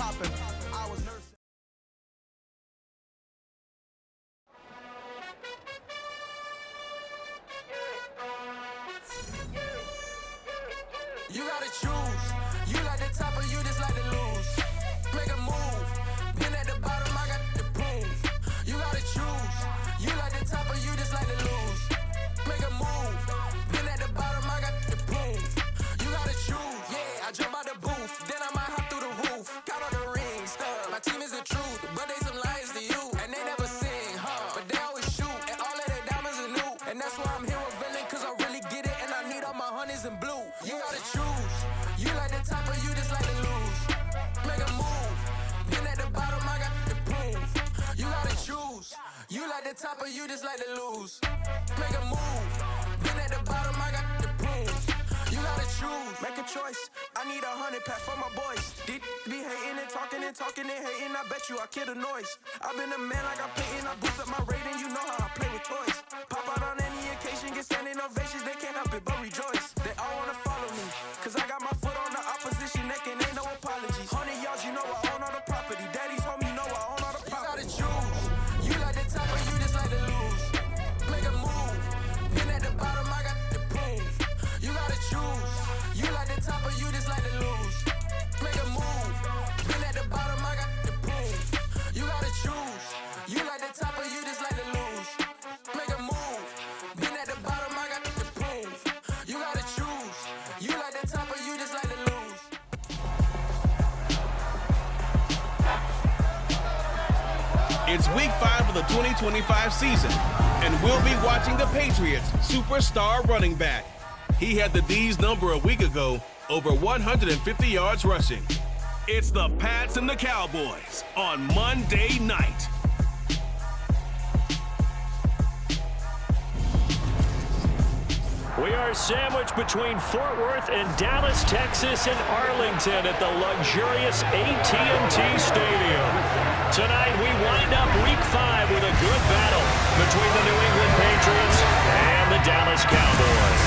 popping. I was nursing. You gotta choose. You like the top or you just like to lose. Make a move. Been at the bottom, I got the proof. You gotta choose. You like the top or you just like to lose. Make a move. Been at the bottom, I got the proof. You gotta choose. Yeah, I jump out the booth. Then I might hop through the roof. Got all the rings. My team is the truth, but they some liars to you. And they never sing, but they always shoot. And all of their diamonds are new. And that's why I'm here with villain, cause I really get it. And I need all my honeys in blue. You gotta choose. You like the top or you just like to lose. Make a move. Been at the bottom, I got the proof. You gotta choose. You like the top or you just like to lose. Make a move. Been at the bottom, I got the proof. You gotta choose. Make a choice. I need 100 pack for my boys. Be hating and talking and hating. I bet you I kill the noise. I've been a man like I'm painting. I boost up my rating. You know how I play with toys. Pop out on any occasion, get standing ovations. They can't help it but rejoice. They all wanna follow me, cause I got my foot on the opposition neck and ain't no apologies. 100 yards, you know I own all the property. Daddy's home, you know I own all the property. You gotta choose. You like the top or you just like to lose. Make a move. Been at the bottom, I got the proof. You gotta choose. You like the top or you just like to lose. Make a move. Been at the bottom, I got the proof. You gotta choose. You like the top or you just like to lose. Make a move. Been at the bottom, I got the proof. You gotta choose. You like the top or you just like to lose. It's week 5 of the 2025 season, and we'll be watching the Patriots' superstar running back. He had the D's number a week ago, over 150 yards rushing. It's the Pats and the Cowboys on Monday night. We are sandwiched between Fort Worth and Dallas, Texas, and Arlington at the luxurious AT&T Stadium. Tonight, we wind up Week 5 with a good battle between the New England Patriots and the Dallas Cowboys.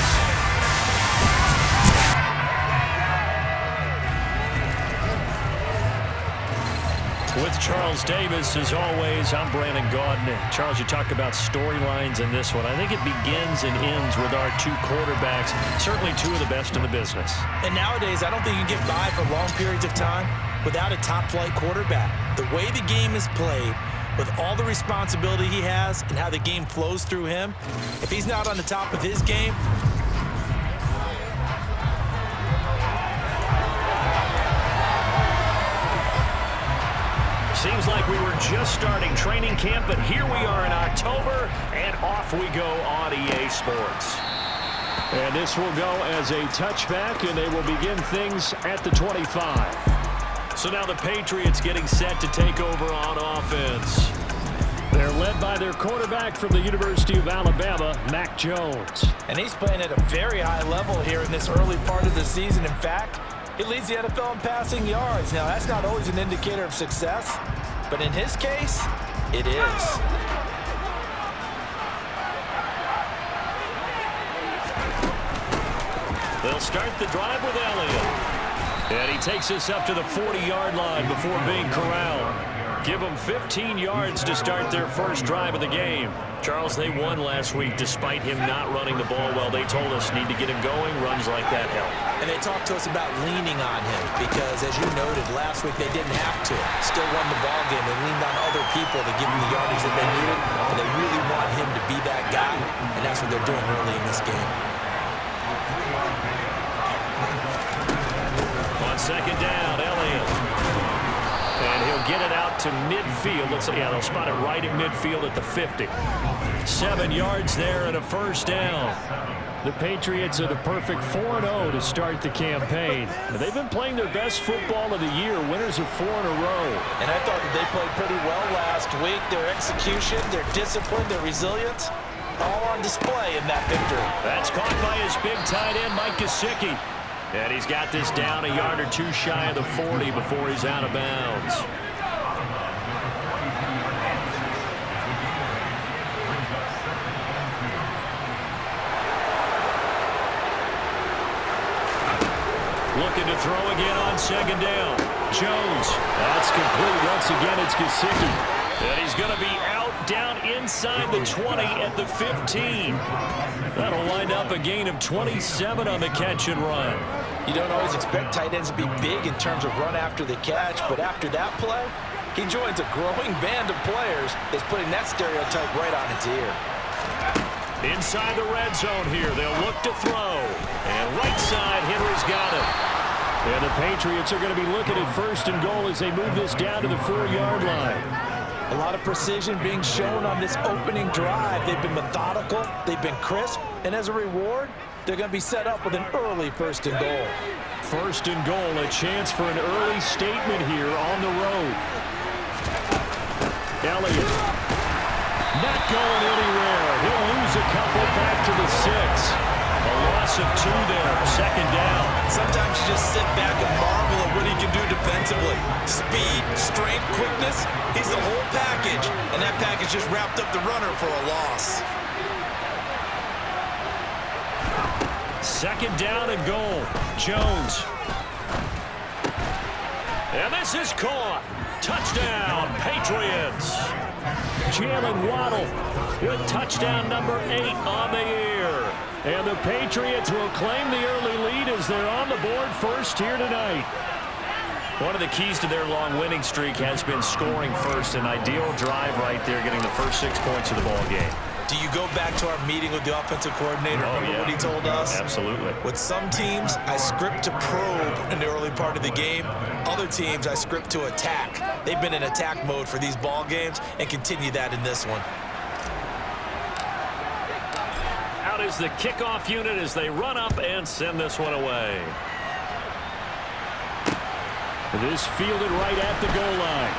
With Charles Davis, as always, I'm Brandon Gaudin. Charles, you talk about storylines in this one. I think it begins and ends with our two quarterbacks, certainly two of the best in the business. And nowadays, I don't think you can get by for long periods of time without a top-flight quarterback. The way the game is played, with all the responsibility he has and how the game flows through him, if he's not on the top of his game, seems like we were just starting training camp, but here we are in October, and off we go on EA Sports. And this will go as a touchback, and they will begin things at the 25. So now the Patriots getting set to take over on offense. They're led by their quarterback from the University of Alabama, Mac Jones. and he's playing at a very high level here in this early part of the season. In fact, he leads the NFL in passing yards. Now, that's not always an indicator of success, but in his case, it is. They'll start the drive with Elliott. And he takes us up to the 40-yard line before being corralled. Give them 15 yards to start their first drive of the game. Charles, they won last week despite him not running the ball well. They told us need to get him going. Runs like that help. And they talked to us about leaning on him because, as you noted, last week they didn't have to. Still won the ball game. They leaned on other people to give them the yardage that they needed. But they really want him to be that guy, and that's what they're doing early in this game. On second down, Elliott. And he'll get it out to midfield. They'll spot it right at midfield at the 50. 7 yards there and a first down. The Patriots are the perfect 4-0 to start the campaign. They've been playing their best football of the year, winners of 4 in a row. And I thought that they played pretty well last week. Their execution, their discipline, their resilience, all on display in that victory. That's caught by his big tight end, Mike Gesicki. And he's got this down a yard or two shy of the 40 before he's out of bounds. Looking to throw again on second down. Jones. That's complete. Once again, it's Gesicki. And he's going to be out down inside the 20 at the 15. That'll wind up a gain of 27 on the catch and run. You don't always expect tight ends to be big in terms of run after the catch, but after that play, he joins a growing band of players that's putting that stereotype right on its ear. Inside the red zone here, they'll look to throw. And right side, Henry's got it. And the Patriots are going to be looking at 1st and goal as they move this down to the 4-yard line. A lot of precision being shown on this opening drive. They've been methodical, they've been crisp, and as a reward, they're going to be set up with an early 1st and goal. 1st and goal, a chance for an early statement here on the road. Elliott, not going anywhere. He'll lose a couple back to the 6. A loss of 2 there, 2nd down. Sometimes you just sit back and marvel at what he can do defensively. Speed, strength, quickness, he's the whole package. And that package just wrapped up the runner for a loss. 2nd down and goal. Jones. And this is caught. Touchdown, Patriots. Jalen Waddle with touchdown number 8 on the year. And the Patriots will claim the early lead as they're on the board first here tonight. One of the keys to their long winning streak has been scoring first. An ideal drive right there, getting the first 6 points of the ball game. Do you go back to our meeting with the offensive coordinator? Remember what he told us? Absolutely. With some teams, I script to probe in the early part of the game. Other teams, I script to attack. They've been in attack mode for these ball games and continue that in this one. Out is the kickoff unit as they run up and send this one away. This fielded right at the goal line.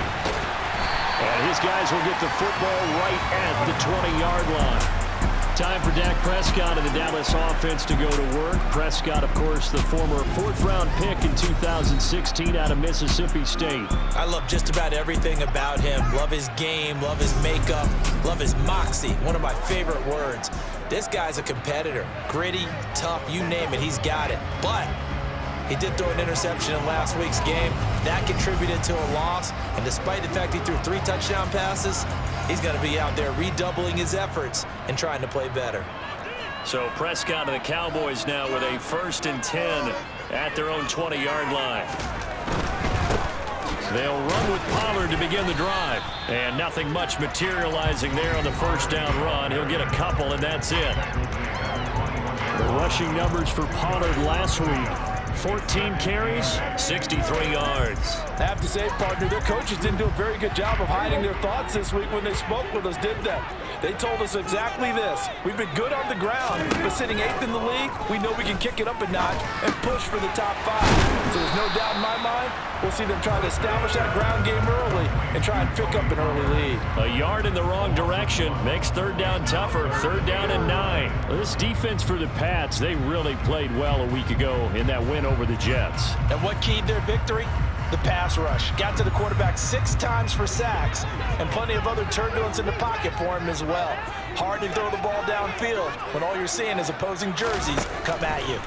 And his guys will get the football right at the 20-yard line. Time for Dak Prescott and the Dallas offense to go to work. Prescott, of course, the former 4th-round pick in 2016 out of Mississippi State. I love just about everything about him. Love his game, love his makeup, love his moxie. One of my favorite words. This guy's a competitor. Gritty, tough, you name it, he's got it. But he did throw an interception in last week's game. That contributed to a loss. And despite the fact he threw 3 touchdown passes, he's going to be out there redoubling his efforts and trying to play better. So Prescott and the Cowboys now with a 1st and 10 at their own 20-yard line. They'll run with Pollard to begin the drive. And nothing much materializing there on the 1st down run. He'll get a couple, and that's it. The rushing numbers for Pollard last week. 14 carries, 63 yards. I have to say, partner, their coaches didn't do a very good job of hiding their thoughts this week when they spoke with us, did they? They told us exactly this. We've been good on the ground, but sitting 8th in the league, we know we can kick it up a notch and push for the top 5. So there's no doubt in my mind, we'll see them try to establish that ground game early and try and pick up an early lead. A yard in the wrong direction makes 3rd down tougher. 3rd down and 9. This defense for the Pats, they really played well a week ago in that win over the Jets. And what keyed their victory? The pass rush. Got to the quarterback 6 times for sacks, and plenty of other turbulence in the pocket for him as well. Hard to throw the ball downfield when all you're seeing is opposing jerseys come at you.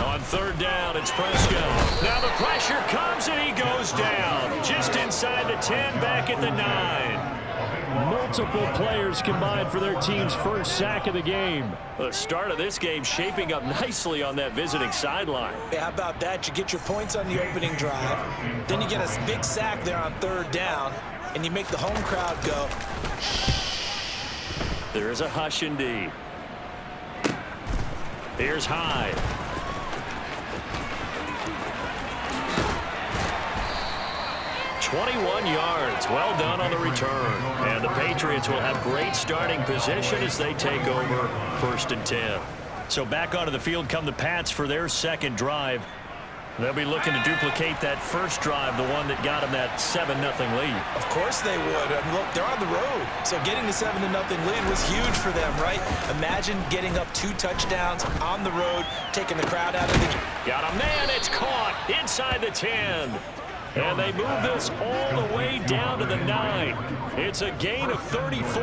On 3rd down, it's Prescott. Now the pressure comes and he goes down. Just inside the 10, back at the 9. Multiple players combined for their team's first sack of the game. The start of this game shaping up nicely on that visiting sideline. Yeah, how about that? You get your points on the opening drive. Then you get a big sack there on 3rd down, and you make the home crowd go. There is a hush indeed. Here's Hyde. "21 yards. Well done on the return. And the Patriots will have great starting position as they take over 1st and 10. So back onto the field come the Pats for their 2nd drive. They'll be looking to duplicate that first drive, the one that got them that 7-0 lead. Of course they would. And look, they're on the road. So getting the 7-0 lead was huge for them, right? Imagine getting up 2 touchdowns on the road, taking the crowd out of the game. Got a man. It's caught inside the 10. And they move this all the way down to the 9. It's a gain of 34.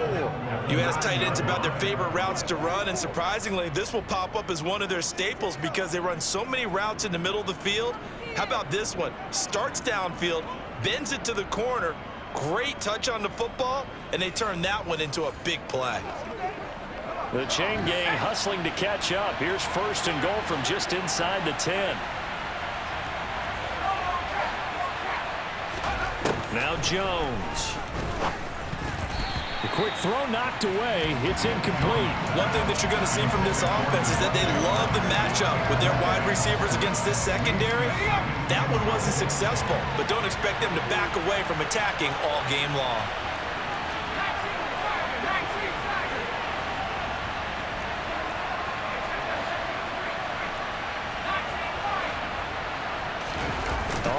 You ask tight ends about their favorite routes to run, and surprisingly, this will pop up as one of their staples because they run so many routes in the middle of the field. How about this one? Starts downfield, bends it to the corner, great touch on the football, and they turn that one into a big play. The chain gang hustling to catch up. Here's 1st and goal from just inside the 10. Now Jones. The quick throw knocked away. It's incomplete. One thing that you're going to see from this offense is that they love the matchup with their wide receivers against this secondary. That one wasn't successful, but don't expect them to back away from attacking all game long.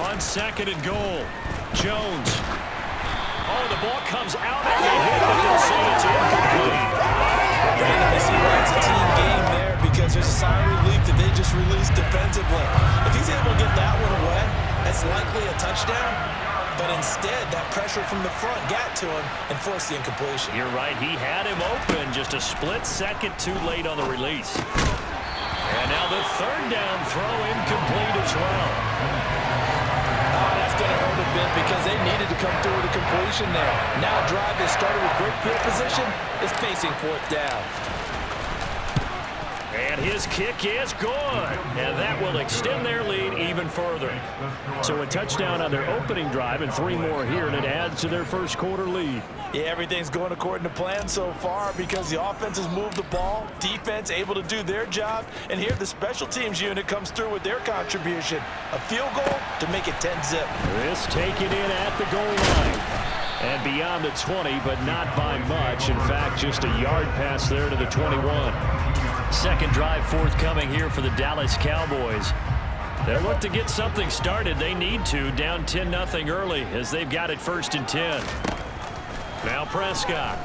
On 2nd and goal, Jones. Oh, the ball comes out and they hit, but they'll say it's incomplete. Brandon, they see why it's a team game there because there's a sigh of relief that they just released defensively. If he's able to get that one away, that's likely a touchdown. But instead, that pressure from the front got to him and forced the incompletion. You're right. He had him open, just a split second too late on the release. And now the 3rd down throw incomplete as well. That's going to hurt a bit because they needed to come through with a completion there. Now a drive that started with great field position is facing 4th down. And his kick is good. And that will extend their lead even further. So a touchdown on their opening drive and 3 more here, and it adds to their 1st quarter lead. Yeah, everything's going according to plan so far because the offense has moved the ball, defense able to do their job, and here the special teams unit comes through with their contribution. A field goal to make it 10-zip. This taken in at the goal line. And beyond the 20, but not by much. In fact, just a yard pass there to the 21. 2nd drive forthcoming here for the Dallas Cowboys. They'll look to get something started. They need to, down 10-0 early as they've got it 1st and 10. Now Prescott.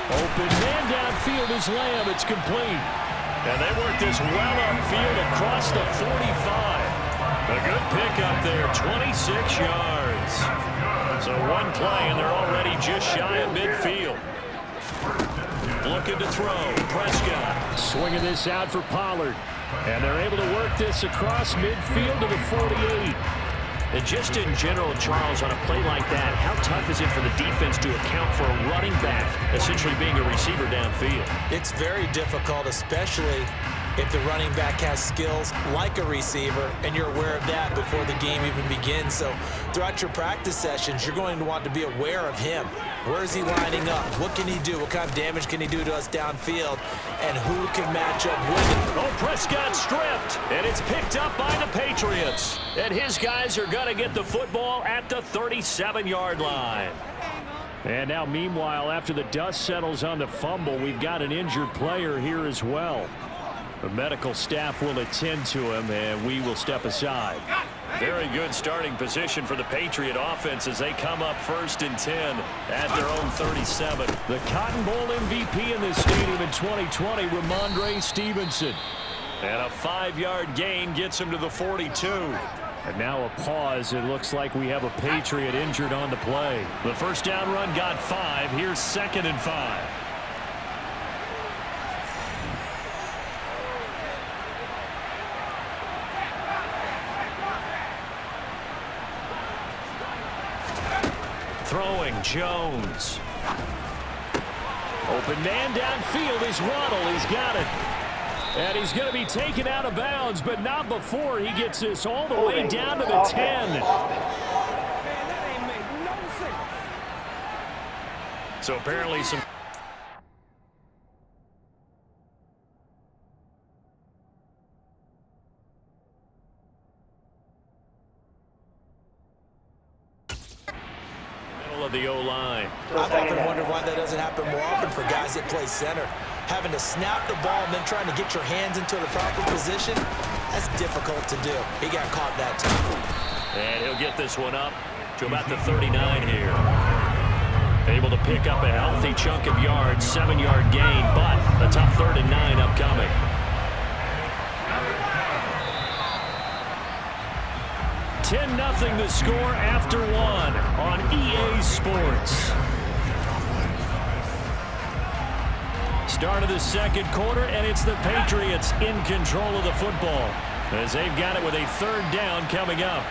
Open man downfield is Lamb. It's complete. And they work this well upfield across the 45. A good pickup there, 26 yards. So one play, and they're already just shy of midfield. Looking to throw. Prescott swinging this out for Pollard. And they're able to work this across midfield to the 48. And just in general, Charles, on a play like that, how tough is it for the defense to account for a running back essentially being a receiver downfield? It's very difficult, especially if the running back has skills like a receiver, and you're aware of that before the game even begins. So throughout your practice sessions, you're going to want to be aware of him. Where is he lining up? What can he do? What kind of damage can he do to us downfield? And who can match up with him? Oh, Prescott stripped, and it's picked up by the Patriots. And his guys are going to get the football at the 37-yard line. And now, meanwhile, after the dust settles on the fumble, we've got an injured player here as well. The medical staff will attend to him, and we will step aside. Very good starting position for the Patriot offense as they come up 1st and 10 at their own 37. The Cotton Bowl MVP in this stadium in 2020, Ramondre Stevenson. And a 5-yard gain gets him to the 42. And now a pause. It looks like we have a Patriot injured on the play. The 1st down run got 5. Here's 2nd and 5. Throwing, Jones. Open man downfield is Waddle. He's got it. And he's going to be taken out of bounds, but not before he gets this all the way down to the 10. So apparently some... of the O-line. I've often wondered why that doesn't happen more often for guys that play center. Having to snap the ball and then trying to get your hands into the proper position, that's difficult to do. He got caught that time. And he'll get this one up to about the 39 here. Able to pick up a healthy chunk of yards, 7-yard gain, but a tough 3rd and 9 upcoming. $10-0 the score after 1 on EA Sports. Start of the second quarter, and it's the Patriots in control of the football as they've got it with a third down coming up.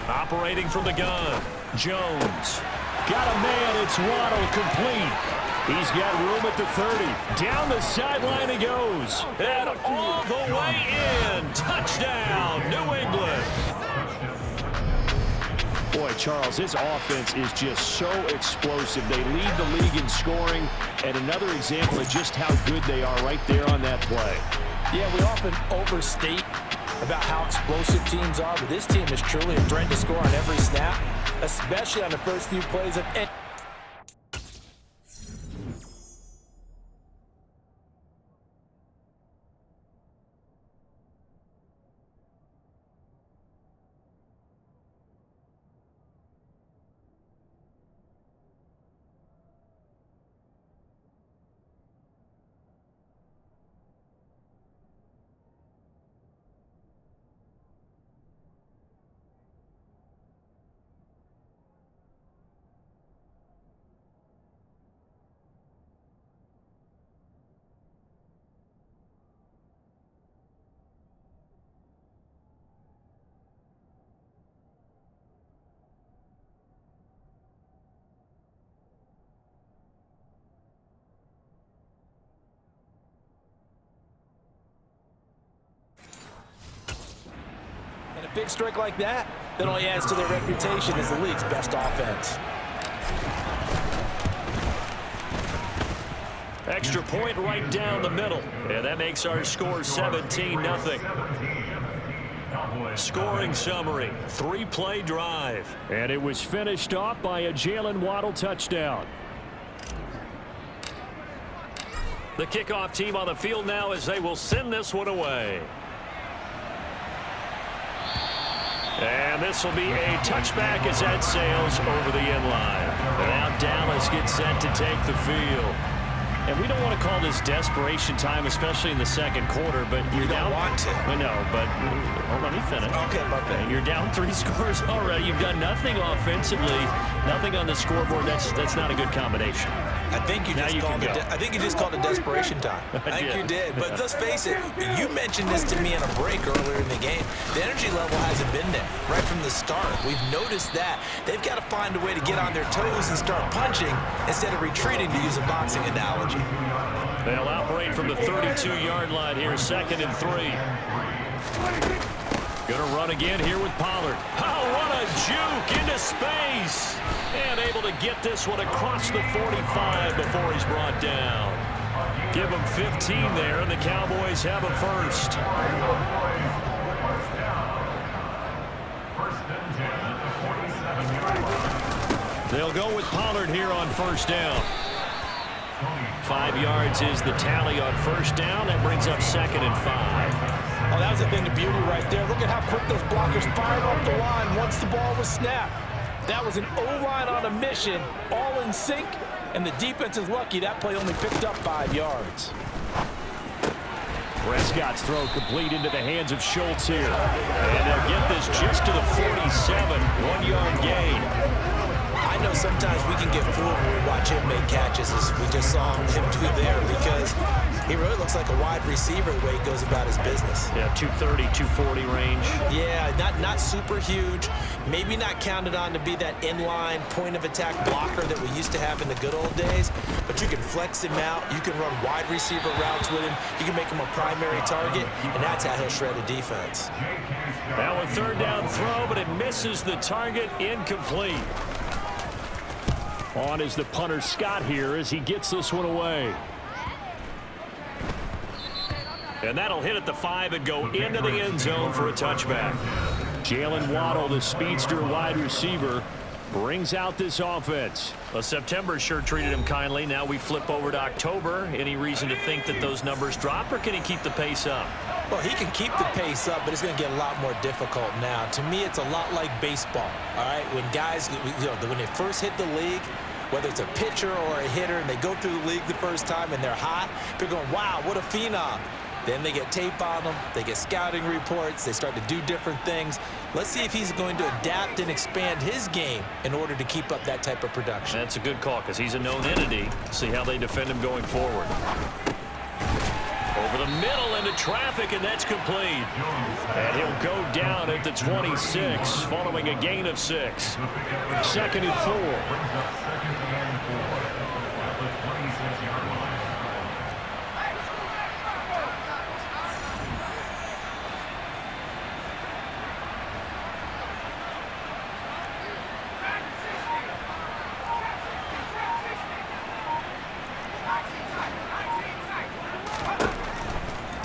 Operating from the gun, Jones. Got a man, it's Waddle, complete. He's got room at the 30. Down the sideline he goes. And all the way in. Touchdown, New England. Boy, Charles, this offense is just so explosive. They lead the league in scoring, and another example of just how good they are right there on that play. Yeah, we often overstate about how explosive teams are, but this team is truly a threat to score on every snap, especially on the first few plays of any. And a big strike like that only adds to their reputation as the league's best offense. Extra point right down the middle. And that makes our score 17-0. Scoring summary, 3-play drive. And it was finished off by a Jalen Waddle touchdown. The kickoff team on the field now as they will send this one away. And this will be a touchback as that sails over the end line. And now Dallas gets set to take the field. And we don't want to call this desperation time, especially in the second quarter, but you're down. Don't want to. I know, but hold on, let me finish. Okay, my bad. You're down 3 scores already. You've done nothing offensively, nothing on the scoreboard. That's not a good combination. I think you just called it desperation time. I think you did. But let's face it, you mentioned this to me in a break earlier in the game. The energy level hasn't been there right from the start. We've noticed that. They've got to find a way to get on their toes and start punching instead of retreating, to use a boxing analogy. They'll operate from the 32-yard line here, 2nd and 3. Gonna run again here with Pollard. Oh, what a juke into space. And able to get this one across the 45 before he's brought down. Give him 15 there, and the Cowboys have a first. They'll go with Pollard here on first down. 5 yards is the tally on first down. That brings up 2nd and 5. Oh, that was a thing of beauty right there. Look at how quick those blockers fired off the line once the ball was snapped. That was an O-line on a mission, all in sync, and the defense is lucky that play only picked up 5 yards. Prescott's throw complete into the hands of Schultz here. And they'll get this just to the 47, 1-yard gain. I know sometimes we can get fooled when we watch him make catches, as we just saw him do there, because he really looks like a wide receiver the way he goes about his business. Yeah, 230, 240 range. Yeah, not super huge. Maybe not counted on to be that inline point-of-attack blocker that we used to have in the good old days, but you can flex him out. You can run wide receiver routes with him. You can make him a primary target, and that's how he'll shred a defense. Now a 3rd down throw, but it misses the target, incomplete. On is the punter Scott here as he gets this one away. And that'll hit at the 5 and go into the end zone for a touchback. Jalen Waddle, the speedster wide receiver, brings out this offense. Well, September sure treated him kindly. Now we flip over to October. Any reason to think that those numbers drop, or can he keep the pace up? Well, he can keep the pace up, but it's going to get a lot more difficult now. To me, it's a lot like baseball, all right? When guys, when they first hit the league, whether it's a pitcher or a hitter, and they go through the league the first time and they're hot, people are going, wow, what a phenom. Then they get tape on them, they get scouting reports, they start to do different things. Let's see if he's going to adapt and expand his game in order to keep up that type of production. That's a good call because he's a known entity. See how they defend him going forward. Over the middle into traffic, and that's complete. And he'll go down at the 26 following a gain of 6. 2nd and 4.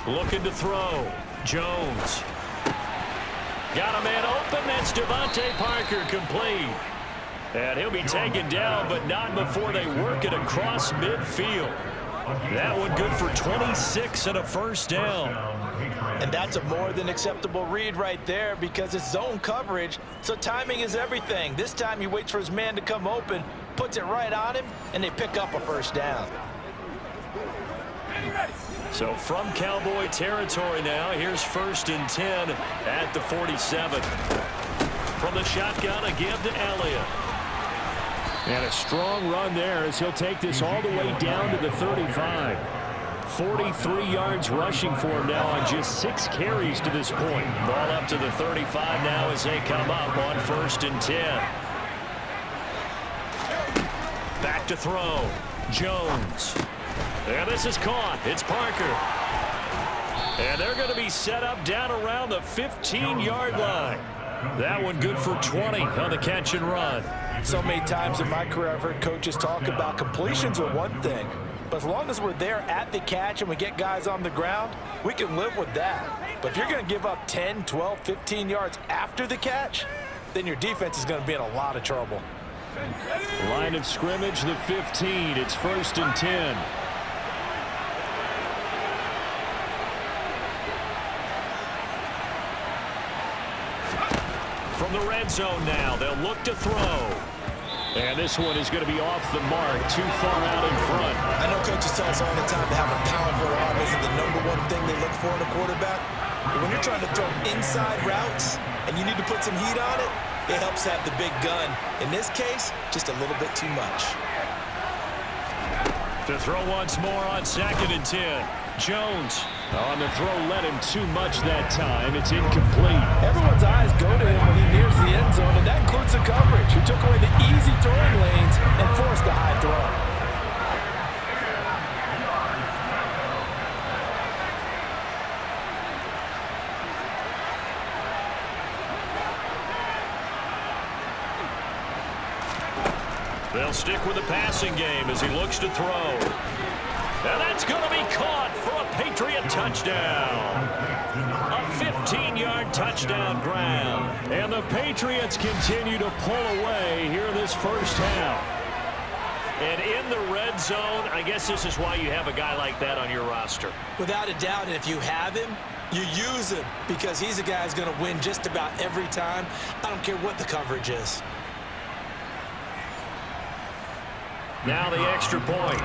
Looking to throw. Jones. Got a man open. That's Devontae Parker, complete. And he'll be taken down, but not before they work it across midfield. That one good for 26 and a first down. And that's a more than acceptable read right there because it's zone coverage, so timing is everything. This time he waits for his man to come open, puts it right on him, and they pick up a first down. So from Cowboy territory now, here's 1st and 10 at the 47. From the shotgun, a give to Elliott. And a strong run there as he'll take this all the way down to the 35. 43 yards rushing for him now on just 6 carries to this point. Ball up to the 35 now as they come up on 1st and 10. Back to throw. Jones. And this is caught. It's Parker. And they're going to be set up down around the 15-yard line. That one good for 20 on the catch and run. So many times in my career I've heard coaches talk about completions are one thing, but as long as we're there at the catch and we get guys on the ground, we can live with that. But if you're going to give up 10, 12, 15 yards after the catch, then your defense is going to be in a lot of trouble. Line of scrimmage, the 15. It's 1st and 10. From the red zone now, they'll look to throw. And this one is going to be off the mark, too far out in front. I know coaches tell us all the time to have a powerful arm isn't the #1 thing they look for in a quarterback. But when you're trying to throw inside routes and you need to put some heat on it, it helps have the big gun. In this case, just a little bit too much. To throw once more on 2nd and 10. Jones on the throw, led him too much that time. It's incomplete. Everyone's eyes go to him when he nears the end zone, and that includes the coverage, who took away the easy throwing lanes and forced a high throw. They'll stick with the passing game as he looks to throw. And that's going to be caught for a Patriot touchdown. A 15-yard touchdown grab. And the Patriots continue to pull away here in this first half. And in the red zone, I guess this is why you have a guy like that on your roster. Without a doubt, and if you have him, you use him because he's a guy who's going to win just about every time. I don't care what the coverage is. Now the extra point.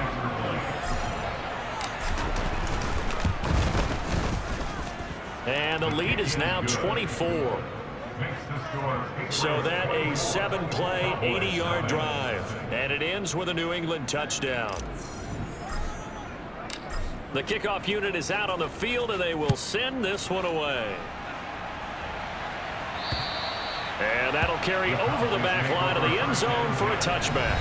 And the lead is now 24. So that a 7-play, 80-yard drive. And it ends with a New England touchdown. The kickoff unit is out on the field, and they will send this one away. And that'll carry over the back line of the end zone for a touchback.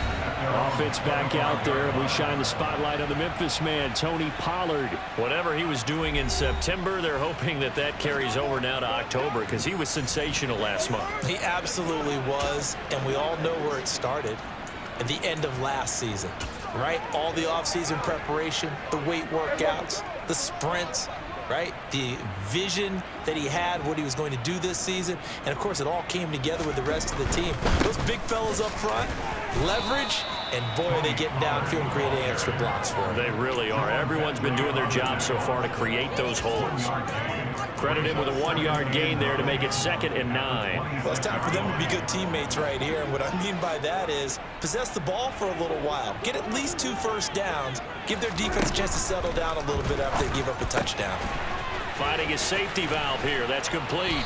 Offense back out there. We shine the spotlight on the Memphis man, Tony Pollard. Whatever he was doing in September, they're hoping that that carries over now to October because he was sensational last month. He absolutely was, and we all know where it started at the end of last season, right? All the offseason preparation, the weight workouts, the sprints, right? The vision that he had, what he was going to do this season. And, of course, it all came together with the rest of the team. Those big fellas up front, leverage, and, boy, are they getting downfield and creating extra blocks for him. They really are. Everyone's been doing their job so far to create those holes. Credit him with a 1-yard gain there to make it 2nd and 9. Well, it's time for them to be good teammates right here. And what I mean by that is possess the ball for a little while. Get at least 2 first downs. Give their defense a chance to settle down a little bit after they give up a touchdown. Finding his safety valve here. That's complete.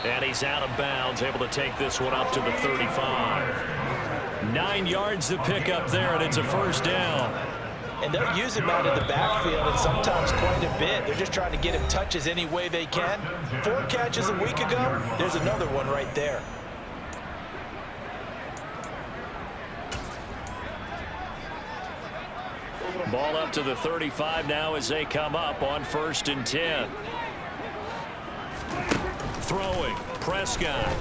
And he's out of bounds, able to take this one up to the 35. 9 yards to pick up there, and it's a first down. And they'll use him out of the backfield, and sometimes quite a bit. They're just trying to get him touches any way they can. 4 catches a week ago. There's another one right there. Ball up to the 35 now as they come up on 1st and 10. Throwing, Prescott.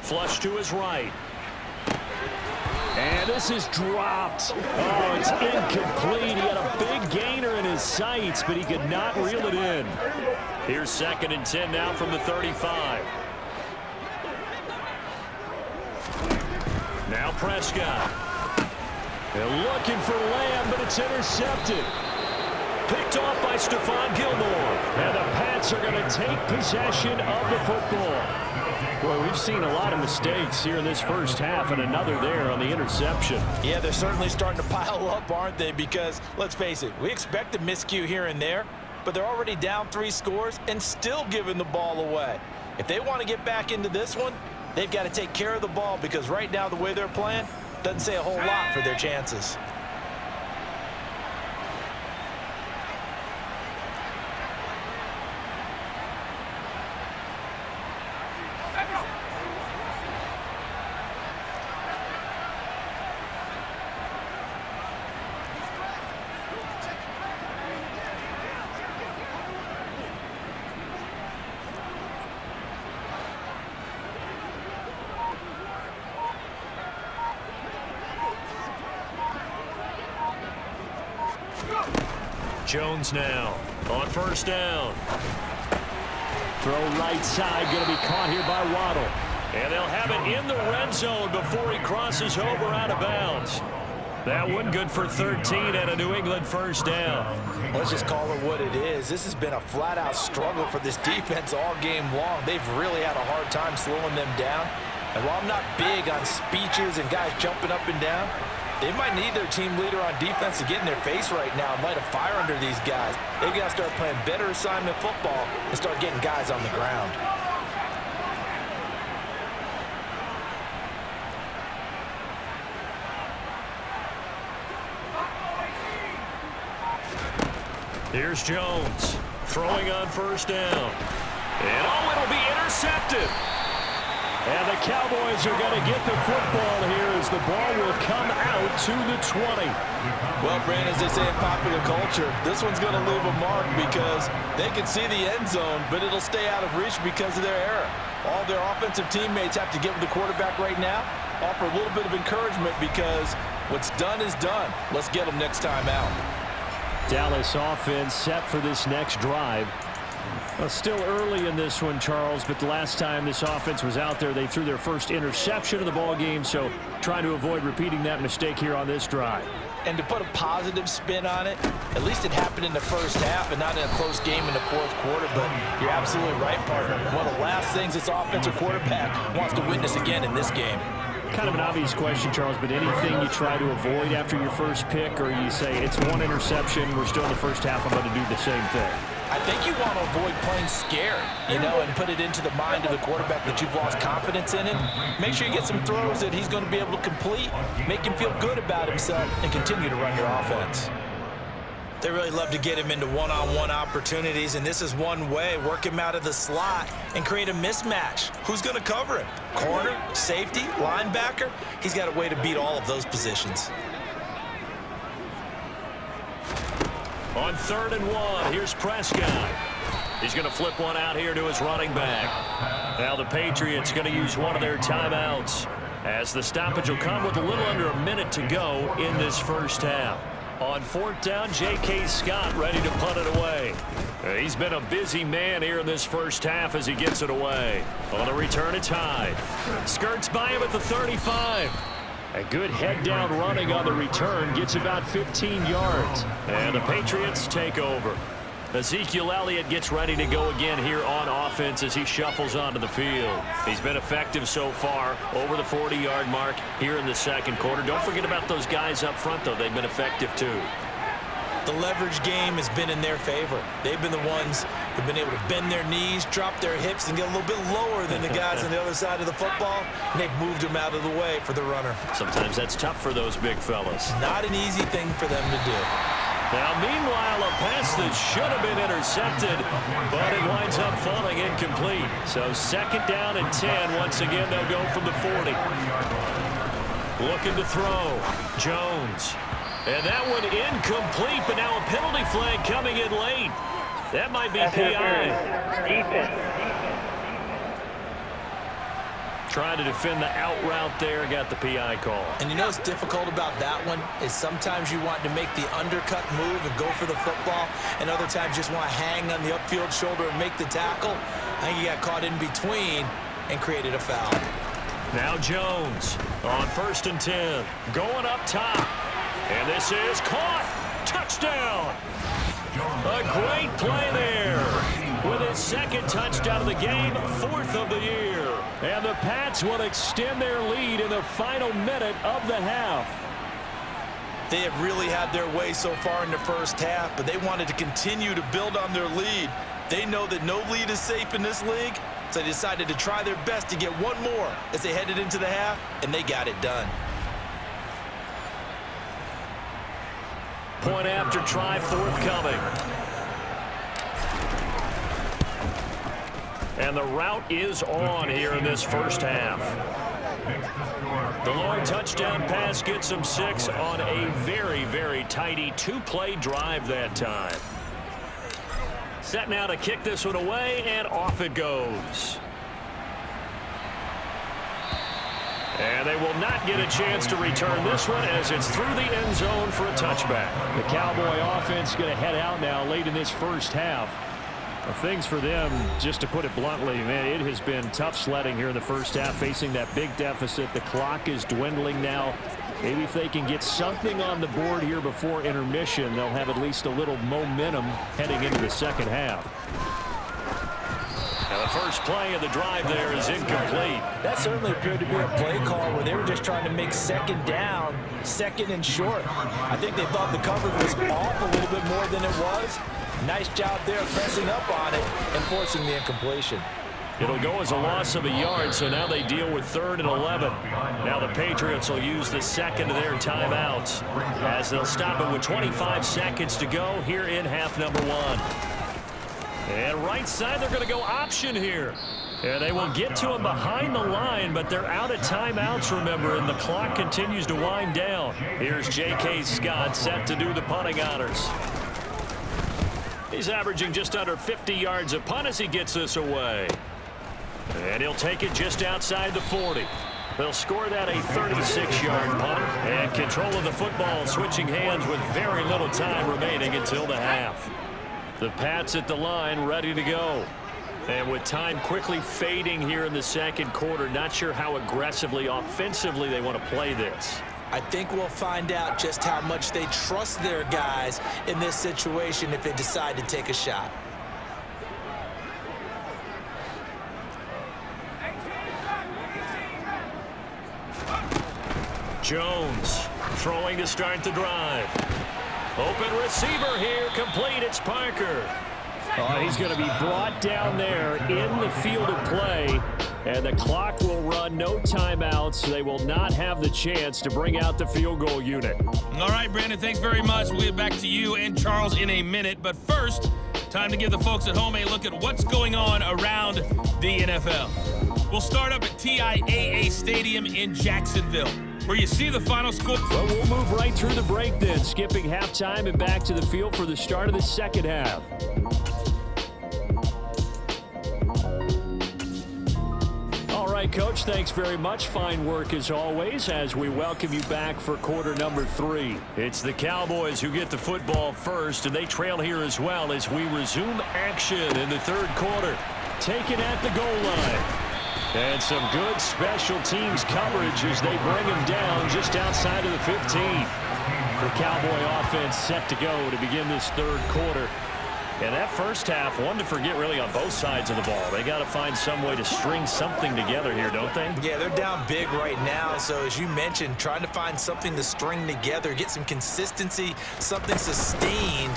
Flush to his right. And this is dropped. Oh, it's incomplete. He had a big gainer in his sights, but he could not reel it in. Here's 2nd and 10 now from the 35. Now Prescott. They're looking for Lamb, but it's intercepted. Picked off by Stephon Gilmore. And the Pats are going to take possession of the football. Boy, we've seen a lot of mistakes here in this first half, and another there on the interception. Yeah, they're certainly starting to pile up, aren't they? Because, let's face it, we expect a miscue here and there, but they're already down 3 scores and still giving the ball away. If they want to get back into this one, they've got to take care of the ball, because right now the way they're playing doesn't say a whole lot for their chances. Jones now on 1st down. Throw right side, going to be caught here by Waddle. And they'll have it in the red zone before he crosses over out of bounds. That one good for 13 and a New England first down. Let's just call it what it is. This has been a flat-out struggle for this defense all game long. They've really had a hard time slowing them down. And while I'm not big on speeches and guys jumping up and down, they might need their team leader on defense to get in their face right now and light a fire under these guys. They've got to start playing better assignment football and start getting guys on the ground. Here's Jones throwing on 1st down. And it'll be intercepted. And the Cowboys are going to get the football here as the ball will come out to the 20. Well, Brandon, as they say in popular culture, this one's going to leave a mark because they can see the end zone, but it'll stay out of reach because of their error. All their offensive teammates have to give the quarterback right now, offer a little bit of encouragement because what's done is done. Let's get them next time out. Dallas offense set for this next drive. Well, still early in this one, Charles, but the last time this offense was out there, they threw their first interception of the ball game, so trying to avoid repeating that mistake here on this drive. And to put a positive spin on it, at least it happened in the first half and not in a close game in the 4th quarter, but you're absolutely right, partner. One of the last things this offensive quarterback wants to witness again in this game. Kind of an obvious question, Charles, but anything you try to avoid after your first pick, or you say it's one interception, we're still in the first half, I'm going to do the same thing? I think you want to avoid playing scared, and put it into the mind of the quarterback that you've lost confidence in him. Make sure you get some throws that he's going to be able to complete, make him feel good about himself, and continue to run your offense. They really love to get him into one-on-one opportunities, and this is one way. Work him out of the slot and create a mismatch. Who's going to cover him? Corner, safety, linebacker? He's got a way to beat all of those positions. On 3rd and 1, here's Prescott. He's going to flip one out here to his running back. Now the Patriots going to use one of their timeouts as the stoppage will come with a little under a minute to go in this first half. On 4th down, J.K. Scott ready to punt it away. He's been a busy man here in this first half as he gets it away. On the return, it's Hyde. Skirts by him at the 35. A good head-down running on the return. Gets about 15 yards. And the Patriots take over. Ezekiel Elliott gets ready to go again here on offense as he shuffles onto the field. He's been effective so far over the 40-yard mark here in the second quarter. Don't forget about those guys up front, though. They've been effective, too. The leverage game has been in their favor. They've been the ones who've been able to bend their knees, drop their hips, and get a little bit lower than the guys on the other side of the football, and they've moved them out of the way for the runner. Sometimes that's tough for those big fellas. Not an easy thing for them to do. Now, meanwhile, a pass that should have been intercepted, but it winds up falling incomplete. So second down and 10. Once again, they'll go from the 40. Looking to throw. Jones. And that one incomplete, but now a penalty flag coming in late. That might be PI. Defense. Trying to defend the out route there, got the PI call. And you know what's difficult about that one is sometimes you want to make the undercut move and go for the football, and other times just want to hang on the upfield shoulder and make the tackle. I think he got caught in between and created a foul. Now Jones on 1st and 10, going up top. And this is caught. Touchdown. A great play there. With his second touchdown of the game, 4th of the year. And the Pats will extend their lead in the final minute of the half. They have really had their way so far in the first half, but they wanted to continue to build on their lead. They know that no lead is safe in this league, so they decided to try their best to get one more as they headed into the half, and they got it done. Point after try forthcoming. And the route is on here in this first half. The long touchdown pass gets them 6 on a very, very tidy 2-play drive that time. Set now to kick this one away, and off it goes. And they will not get a chance to return this one as it's through the end zone for a touchback. The Cowboy offense going to head out now late in this first half. Things for them, just to put it bluntly, man, it has been tough sledding here in the first half, facing that big deficit. The clock is dwindling now. Maybe if they can get something on the board here before intermission, they'll have at least a little momentum heading into the second half. Now the first play of the drive there is incomplete. That certainly appeared to be a play call where they were just trying to make second down, second and short. I think they thought the coverage was off a little bit more than it was. Nice job there pressing up on it and forcing the incompletion. It'll go as a loss of a yard, so now they deal with 3rd and 11. Now the Patriots will use the second of their timeouts as they'll stop it with 25 seconds to go here in half number 1. And right side, they're going to go option here. And they will get to him behind the line, but they're out of timeouts, remember, and the clock continues to wind down. Here's J.K. Scott set to do the punting honors. He's averaging just under 50 yards a punt as he gets this away. And he'll take it just outside the 40. They'll score that a 36-yard punt. And control of the football switching hands with very little time remaining until the half. The Pats at the line ready to go. And with time quickly fading here in the second quarter, not sure how aggressively, offensively they want to play this. I think we'll find out just how much they trust their guys in this situation if they decide to take a shot. Jones throwing to start the drive. Open receiver here, complete. It's Parker. He's going to be brought down there in the field of play, and the clock will run, no timeouts. They will not have the chance to bring out the field goal unit. All right, Brandon, thanks very much. We'll get back to you and Charles in a minute. But first, time to give the folks at home a look at what's going on around the NFL. We'll start up at TIAA Stadium in Jacksonville, where you see the final score. Well, we'll move right through the break then, skipping halftime and back to the field for the start of the second half. All right, Coach, thanks very much. Fine work as always as we welcome you back for quarter number 3. It's the Cowboys who get the football first, and they trail here as well as we resume action in the third quarter. Taken at the goal line. And some good special teams coverage as they bring him down just outside of the 15. The Cowboy offense set to go to begin this third quarter. And that first half, one to forget really on both sides of the ball. They got to find some way to string something together here, don't they? Yeah, they're down big right now. So as you mentioned, trying to find something to string together, get some consistency, something sustained,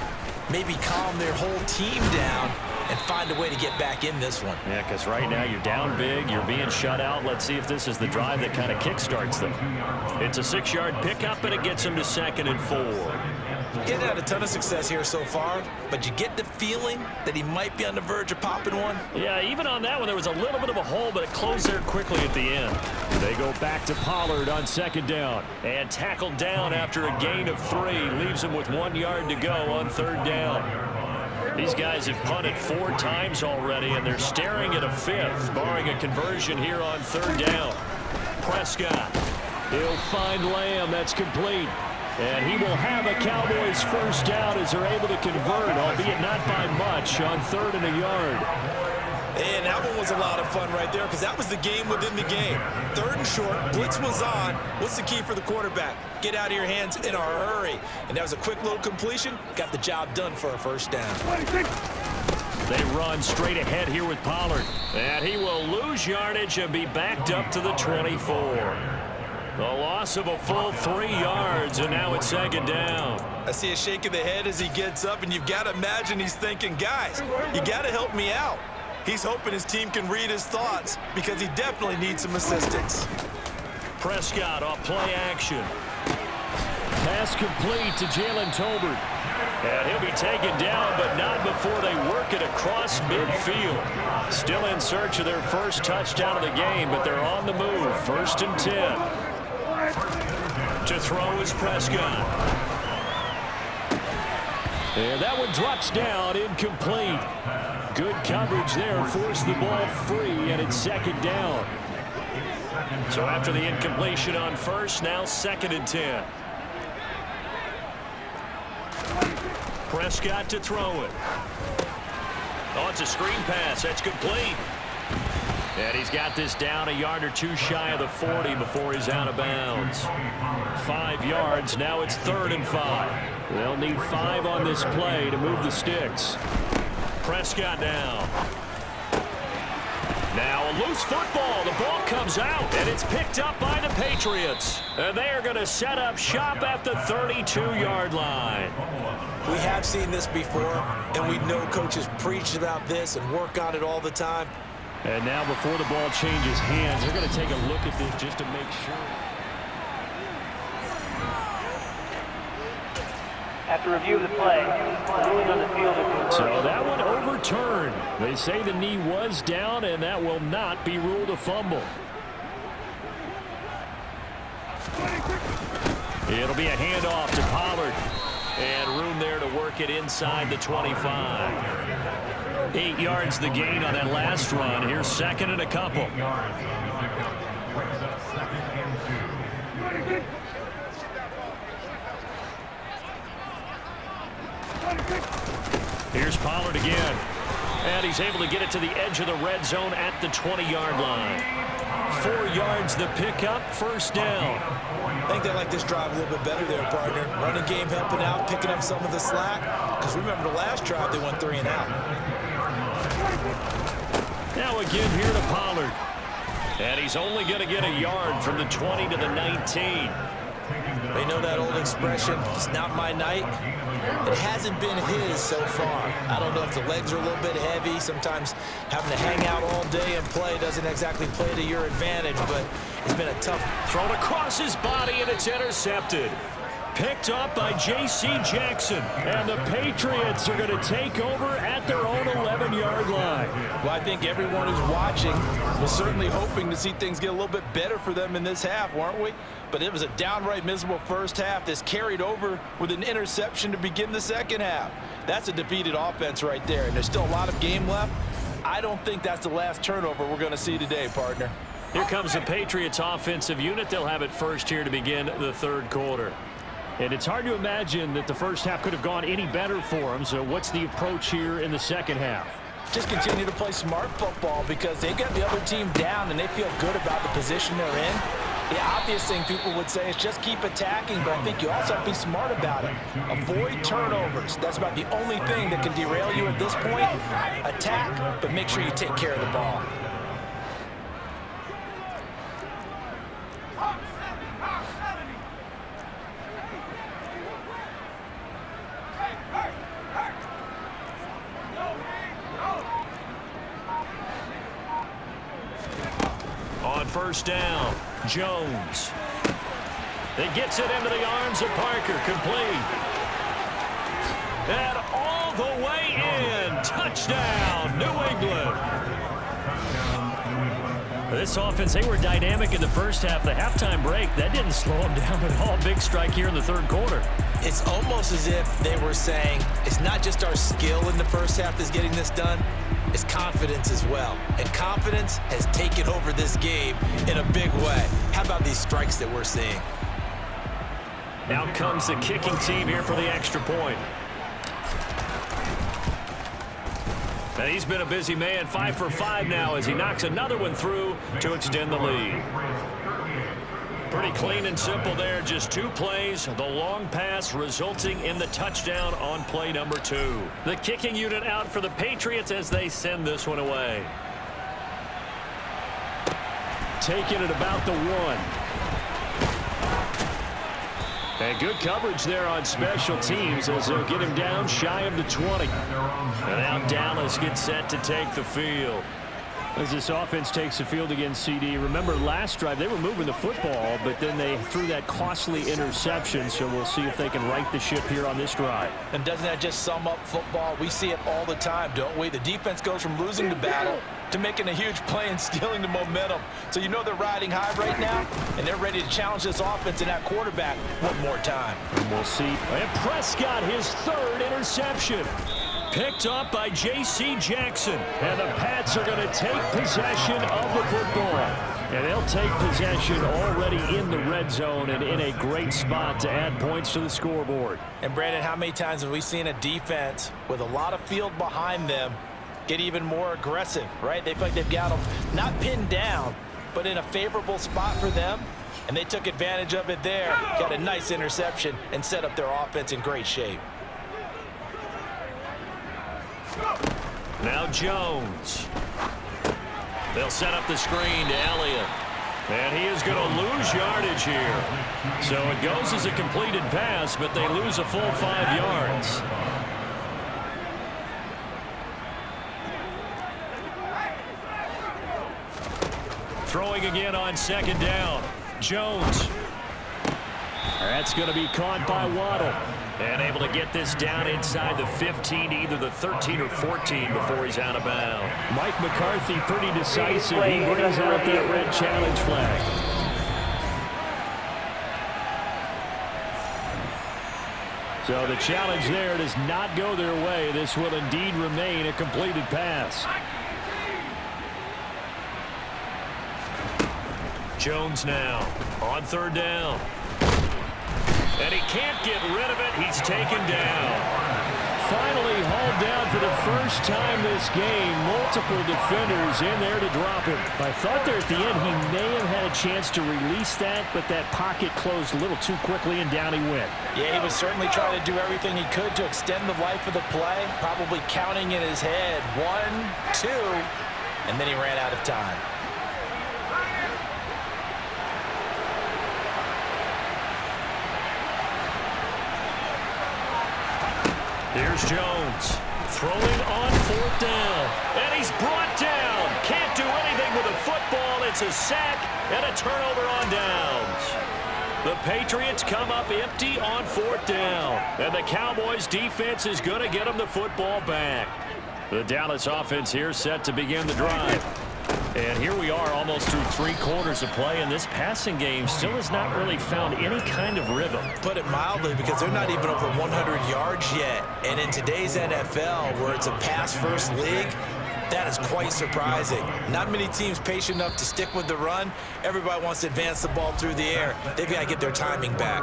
maybe calm their whole team down and find a way to get back in this one. Yeah, because right now you're down big, you're being shut out. Let's see if this is the drive that kind of kickstarts them. It's a 6-yard pickup, and it gets them to 2nd and 4. Getting had a ton of success here so far, but you get the feeling that he might be on the verge of popping one. Yeah, even on that one, there was a little bit of a hole, but it closed there quickly at the end. They go back to Pollard on 2nd down, and tackled down after a gain of 3. Leaves him with 1 yard to go on 3rd down. These guys have punted 4 times already, and they're staring at a 5th, barring a conversion here on 3rd down. Prescott, he'll find Lamb. That's complete. And he will have a Cowboys 1st down as they're able to convert, albeit not by much, on 3rd and a yard. And that one was a lot of fun right there because that was the game within the game. 3rd and short, blitz was on. What's the key for the quarterback? Get out of your hands in a hurry. And that was a quick little completion. Got the job done for a 1st down. They run straight ahead here with Pollard. And he will lose yardage and be backed up to the 24. The loss of a full 3 yards, and now it's 2nd down. I see a shake of the head as he gets up, and you've got to imagine he's thinking, guys, you got to help me out. He's hoping his team can read his thoughts because he definitely needs some assistance. Prescott off play action. Pass complete to Jalen Tolbert. And he'll be taken down, but not before they work it across midfield. Still in search of their first touchdown of the game, but they're on the move. 1st and 10. To throw is Prescott. And that one drops down, incomplete. Good coverage there, forced the ball free, and it's 2nd down. So after the incompletion on 1st, now 2nd and 10. Prescott to throw it. Oh, it's a screen pass. That's complete. And he's got this down a yard or 2 shy of the 40 before he's out of bounds. 5 yards. Now it's 3rd and 5. They'll need 5 on this play to move the sticks. Prescott down. Now a loose football. The ball comes out, and it's picked up by the Patriots. And they are going to set up shop at the 32-yard line. We have seen this before, and we know coaches preach about this and work on it all the time. And now before the ball changes hands, they're going to take a look at this just to make sure. After review of the play, ruling on the field. So that one overturned. They say the knee was down, and that will not be ruled a fumble. It'll be a handoff to Pollard. And room there to work it inside the 25. 8 yards the gain on that last run. Here's 2nd and a couple. Here's Pollard again. And he's able to get it to the edge of the red zone at the 20-yard line. 4 yards the pickup, 1st down. I think they like this drive a little bit better there, partner. Running game helping out, picking up some of the slack. Because remember the last drive, they went 3 and out. Now again here to Pollard. And he's only going to get a yard from the 20 to the 19. They know that old expression, it's not my night. It hasn't been his so far. I don't know if the legs are a little bit heavy. Sometimes having to hang out all day and play doesn't exactly play to your advantage, but it's been a tough. Thrown across his body, and it's intercepted. Picked up by J.C. Jackson. And the Patriots are going to take over at their own 11-yard line. Well, I think everyone who's watching was certainly hoping to see things get a little bit better for them in this half, weren't we? But it was a downright miserable first half. This carried over with an interception to begin the second half. That's a defeated offense right there, and there's still a lot of game left. I don't think that's the last turnover we're going to see today, partner. Here comes the Patriots offensive unit. They'll have it first here to begin the 3rd quarter. And it's hard to imagine that the first half could have gone any better for them. So what's the approach here in the second half? Just continue to play smart football because they got the other team down and they feel good about the position they're in. The obvious thing people would say is just keep attacking, but I think you also have to be smart about it. Avoid turnovers. That's about the only thing that can derail you at this point. Attack, but make sure you take care of the ball. On first down, Jones. It gets it into the arms of Parker, complete. And all the way in, touchdown, New England. This offense, they were dynamic in the first half. The halftime break, that didn't slow them down at all. Big strike here in the third quarter. It's almost as if they were saying, it's not just our skill in the first half that's getting this done, it's confidence as well. And confidence has taken over this game in a big way. How about these strikes that we're seeing? Now comes the kicking team here for the extra point. And he's been a busy man, 5 for 5 now as he knocks another one through to extend the lead. Pretty clean and simple there, just 2 plays. The long pass resulting in the touchdown on play number 2. The kicking unit out for the Patriots as they send this one away. Taking it about the 1. And good coverage there on special teams as they'll get him down shy of the 20. And now Dallas gets set to take the field. As this offense takes the field against CD, remember last drive they were moving the football, but then they threw that costly interception, so we'll see if they can right the ship here on this drive. And doesn't that just sum up football? We see it all the time, don't we? The defense goes from losing the battle to making a huge play and stealing the momentum. So you know they're riding high right now, and they're ready to challenge this offense and that quarterback one more time. And we'll see. And Prescott, his 3rd interception. Picked up by J.C. Jackson. And the Pats are going to take possession of the football. And they'll take possession already in the red zone and in a great spot to add points to the scoreboard. And, Brandon, how many times have we seen a defense with a lot of field behind them get even more aggressive, right? They feel like they've got them not pinned down, but in a favorable spot for them. And they took advantage of it there. Got a nice interception and set up their offense in great shape. Now Jones. They'll set up the screen to Elliott. And he is going to lose yardage here. So it goes as a completed pass, but they lose a full 5 yards. Throwing again on second down. Jones. That's going to be caught by Waddle. And able to get this down inside the 15, either the 13 or 14 before he's out of bounds. Mike McCarthy pretty decisive. He brings out that red challenge flag. So the challenge there does not go their way. This will indeed remain a completed pass. Jones now on 3rd down. And he can't get rid of it. He's taken down. Finally hauled down for the first time this game. Multiple defenders in there to drop him. I thought there at the end he may have had a chance to release that, but that pocket closed a little too quickly, and down he went. Yeah, he was certainly trying to do everything he could to extend the life of the play, probably counting in his head 1, 2, and then he ran out of time. Here's Jones throwing on 4th down, and he's brought down. Can't do anything with the football. It's a sack and a turnover on downs. The Patriots come up empty on 4th down, and the Cowboys defense is going to get them the football back. The Dallas offense here set to begin the drive. And here we are almost through 3 quarters of play, and this passing game still has not really found any kind of rhythm. Put it mildly, because they're not even over 100 yards yet. And in today's NFL, where it's a pass-first league, that is quite surprising. Not many teams patient enough to stick with the run. Everybody wants to advance the ball through the air. They've got to get their timing back.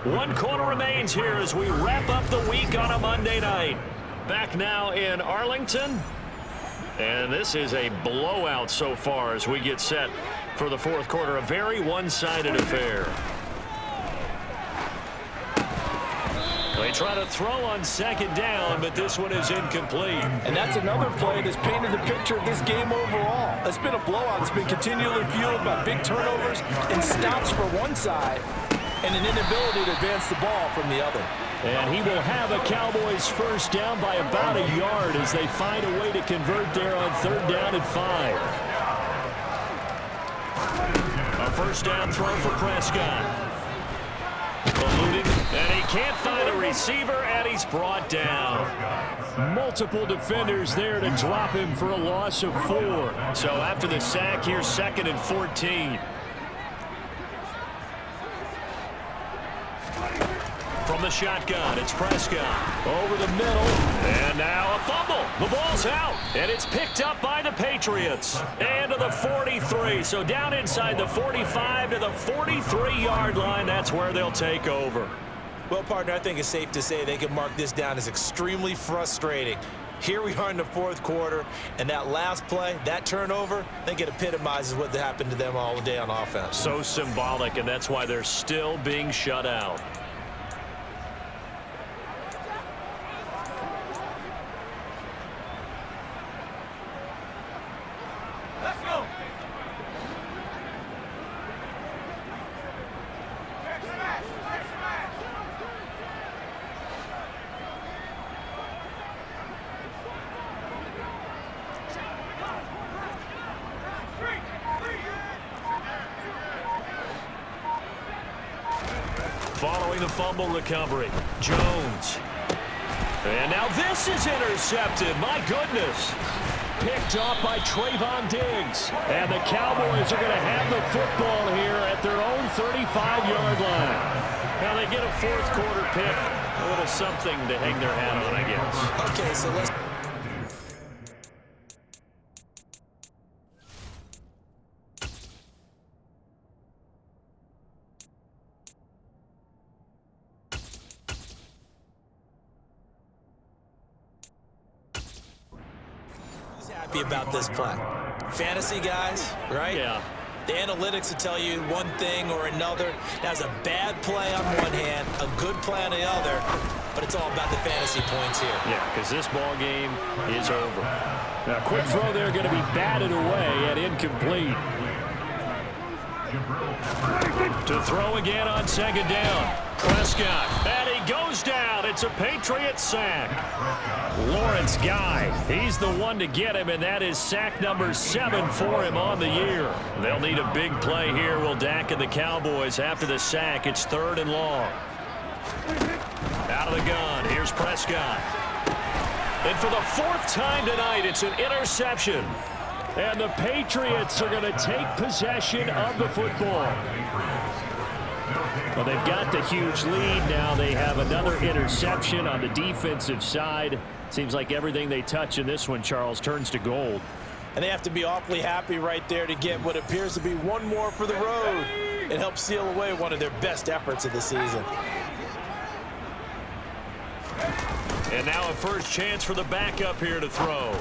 1 quarter remains here as we wrap up the week on a Monday night. Back now in Arlington. And this is a blowout so far as we get set for the fourth quarter. A very one-sided affair. They try to throw on second down, but this one is incomplete. And that's another play that's painted the picture of this game overall. It's been a blowout. It's been continually fueled by big turnovers and stops for one side and an inability to advance the ball from the other. And he will have a Cowboys first down by about a yard as they find a way to convert there on third down and 5. A first down throw for Prescott. Eluding, and he can't find a receiver, and he's brought down. Multiple defenders there to drop him for a loss of 4. So after the sack, here's 2nd and 14. From the shotgun, it's Prescott. Over the middle, and now a fumble. The ball's out, and it's picked up by the Patriots. And to the 43, so down inside the 45 to the 43-yard line. That's where they'll take over. Well, partner, I think it's safe to say they can mark this down as extremely frustrating. Here we are in the fourth quarter, and that last play, that turnover, I think it epitomizes what happened to them all day on offense. So symbolic, and that's why they're still being shut out. Following the fumble recovery, Jones. And now this is intercepted. My goodness. Picked off by Trayvon Diggs. And the Cowboys are going to have the football here at their own 35-yard line. Now they get a fourth quarter pick. A little something to hang their hat on, I guess. Okay, so let's... happy about this play. Fantasy guys, right? Yeah. The analytics will tell you one thing or another. That's a bad play on one hand, a good play on the other, but it's all about the fantasy points here. Yeah, because this ball game is over. Now, quick throw there, going to be batted away and incomplete. To throw again on second down. Prescott, and he goes down. It's a Patriot sack. Lawrence Guy, he's the one to get him, and that is sack number 7 for him on the year. They'll need a big play here. Will Dak and the Cowboys after the sack. It's 3rd and long. Out of the gun, here's Prescott. And for the 4th time tonight, it's an interception. And the Patriots are going to take possession of the football. Well, they've got the huge lead now. They have another interception on the defensive side. Seems like everything they touch in this one, Charles, turns to gold. And they have to be awfully happy right there to get what appears to be one more for the road and help seal away one of their best efforts of the season. And now a first chance for the backup here to throw.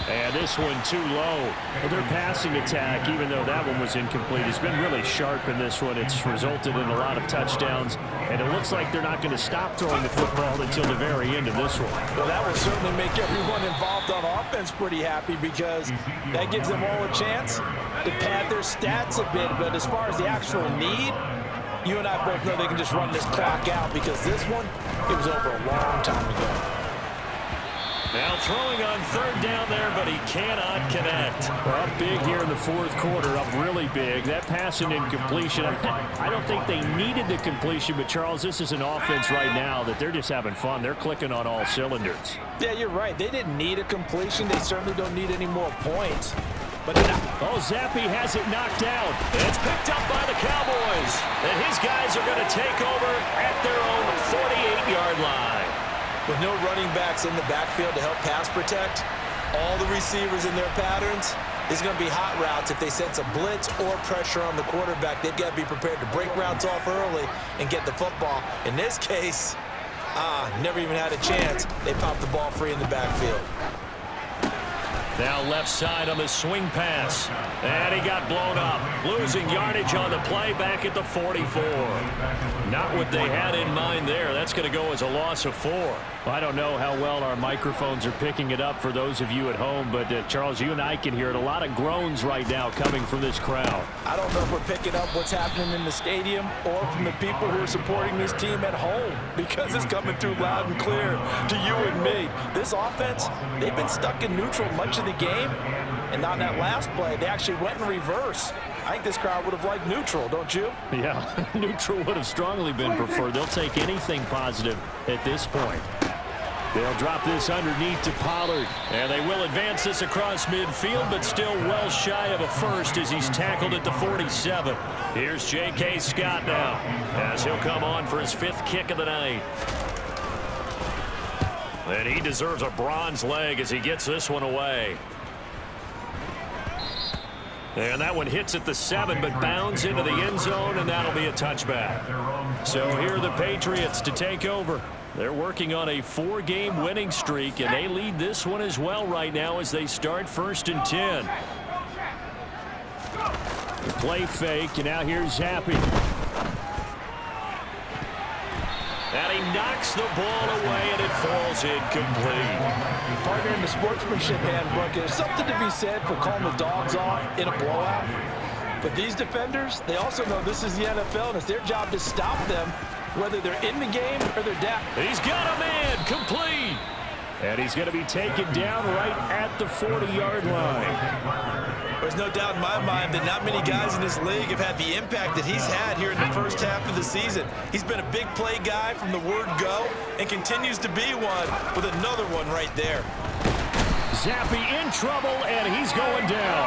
And this one too low. Well, their passing attack, even though that one was incomplete, has been really sharp in this one. It's resulted in a lot of touchdowns, and it looks like they're not going to stop throwing the football until the very end of this one. Well, that will certainly make everyone involved on offense pretty happy because that gives them all a chance to pad their stats a bit. But as far as the actual need, you and I both know they can just run this clock out because this one, it was over a long time ago. Now throwing on third down there, but he cannot connect. Well, up big here in the fourth quarter, up really big. That pass and incompletion, I don't think they needed the completion, but Charles, this is an offense right now that they're just having fun. They're clicking on all cylinders. Yeah, you're right. They didn't need a completion. They certainly don't need any more points. But oh, Zappi has it knocked out. It's picked up by the Cowboys. And his guys are going to take over at their own 48-yard line. With no running backs in the backfield to help pass protect, all the receivers in their patterns, this is going to be hot routes. If they sense a blitz or pressure on the quarterback, they've got to be prepared to break routes off early and get the football. In this case, never even had a chance. They popped the ball free in the backfield. Now left side on the swing pass. And he got blown up. Losing yardage on the play back at the 44. Not what they had in mind there. That's going to go as a loss of 4. I don't know how well our microphones are picking it up for those of you at home, but Charles, you and I can hear it. A lot of groans right now coming from this crowd. I don't know if we're picking up what's happening in the stadium or from the people who are supporting this team at home, because it's coming through loud and clear to you and me. This offense, they've been stuck in neutral much of the game, and on that last play, they actually went in reverse. I think this crowd would have liked neutral, don't you? Yeah, neutral would have strongly been preferred. They'll take anything positive at this point. They'll drop this underneath to Pollard, and they will advance this across midfield, but still well shy of a first as he's tackled at the 47. Here's J.K. Scott now as he'll come on for his 5th kick of the night. And he deserves a bronze leg as he gets this one away. And that one hits at the 7, but bounds into the end zone, and that'll be a touchback. So here are the Patriots to take over. They're working on a 4-game winning streak, and they lead this one as well right now as they start 1st and 10. The play fake, and now here's Zappe. And he knocks the ball away, and it falls incomplete. Partner, in the sportsmanship handbook, there's something to be said for calling the dogs off in a blowout. But these defenders, they also know this is the NFL, and it's their job to stop them, whether they're in the game or they're down. He's got a man, complete. And he's going to be taken down right at the 40-yard line. There's no doubt in my mind that not many guys in this league have had the impact that he's had here in the first half of the season. He's been a big play guy from the word go and continues to be one with another one right there. Zappe in trouble, and he's going down.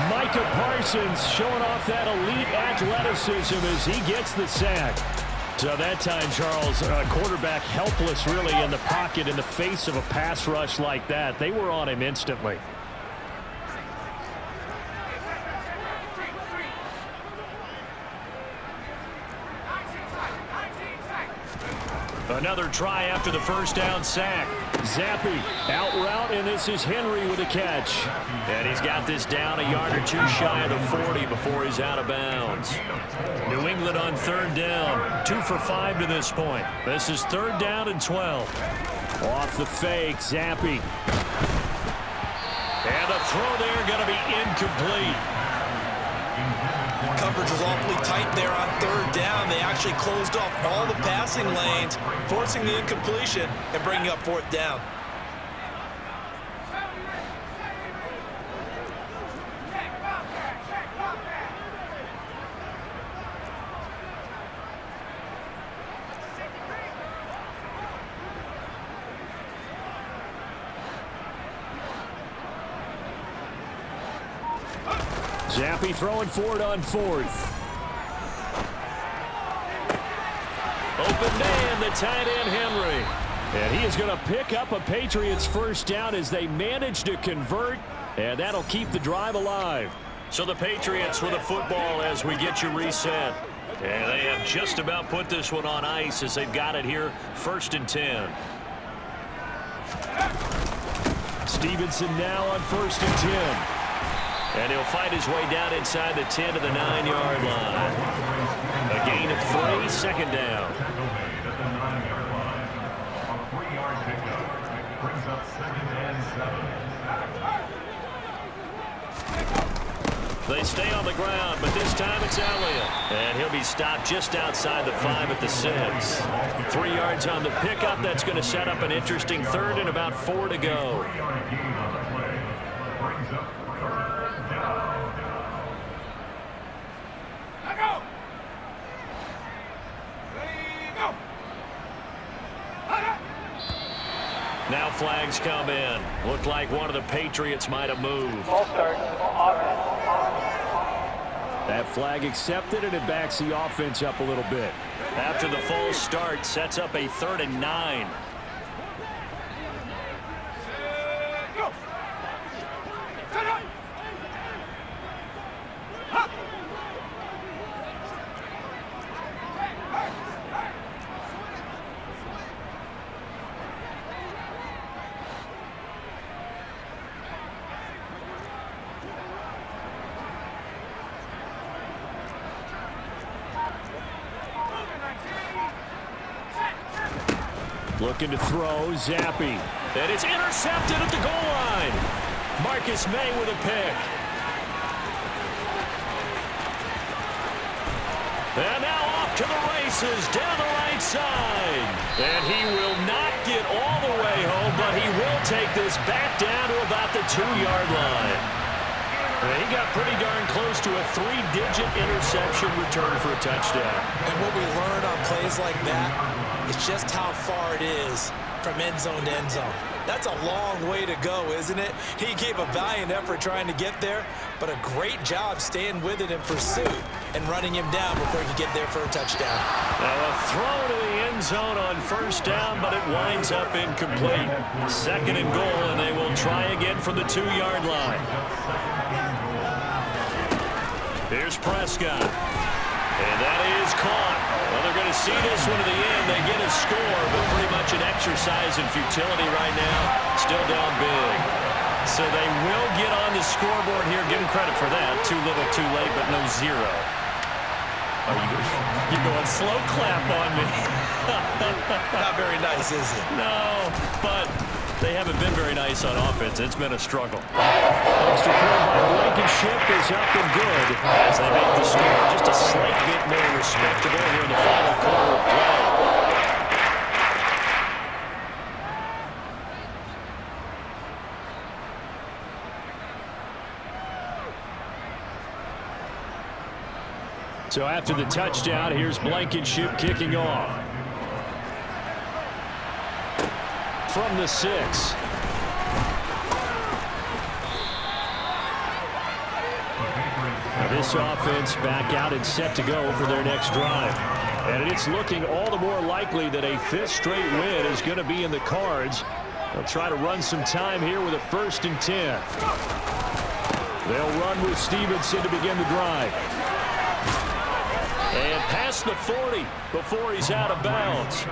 Micah Parsons showing off that elite athleticism as he gets the sack. So that time, Charles, quarterback helpless really in the pocket in the face of a pass rush like that. They were on him instantly. Another try after the first down sack. Zappe out route, and this is Henry with a catch. And he's got this down a yard or two shy of the 40 before he's out of bounds. New England on 3rd down. 2 for 5 to this point. This is 3rd down and 12. Off the fake, Zappe. And the throw there going to be incomplete. Coverage was awfully tight there on 3rd down. They actually closed off all the passing lanes, forcing the incompletion and bringing up 4th down. Zappe throwing forward on 4th. Open man, the tight end Henry. And he is going to pick up a Patriots 1st down as they manage to convert, and that'll keep the drive alive. So the Patriots with a football as we get you reset. And they have just about put this one on ice as they've got it here, 1st and 10. Stevenson now on 1st and 10. And he'll fight his way down inside the 10 to the 9-yard line. A gain of 3, 2nd down. They stay on the ground, but this time it's Elliott. And he'll be stopped just outside the 5 at the 6. 3 yards on the pickup. That's going to set up an interesting 3rd and about 4 to go. Now flags come in. Looked like one of the Patriots might have moved. Ball start. Offense. That flag accepted, and it backs the offense up a little bit. After the false start, sets up a 3rd and 9. Looking to throw, Zappi. And it's intercepted at the goal line. Marcus May with a pick. And now off to the races down the right side. And he will not get all the way home, but he will take this back down to about the 2-yard line. And he got pretty darn close to a 3-digit interception return for a touchdown. And what we learn on plays like that is just how far it is from end zone to end zone. That's a long way to go, isn't it? He gave a valiant effort trying to get there, but a great job staying with it in pursuit and running him down before he could get there for a touchdown. Now a throw to the end zone on first down, but it winds up incomplete. 2nd and goal, and they will try again from the 2-yard line. Here's Prescott. And that is caught. Well, they're going to see this one to the end. They get a score, but pretty much an exercise in futility right now. Still down big. So they will get on the scoreboard here. Give them credit for that. Too little, too late, but no 0. You're going slow clap on me. Not very nice, is it? No, but they haven't been very nice on offense. It's been a struggle. Extra point by Blankenship is up and good as they make the score just a slight bit more respectable here in the final quarter of play. So after the touchdown, here's Blankenship kicking off. From the 6. Now this offense back out and set to go for their next drive. And it's looking all the more likely that a 5th straight win is going to be in the cards. They'll try to run some time here with a 1st and 10. They'll run with Stevenson to begin the drive. And past the 40 before he's out of bounds.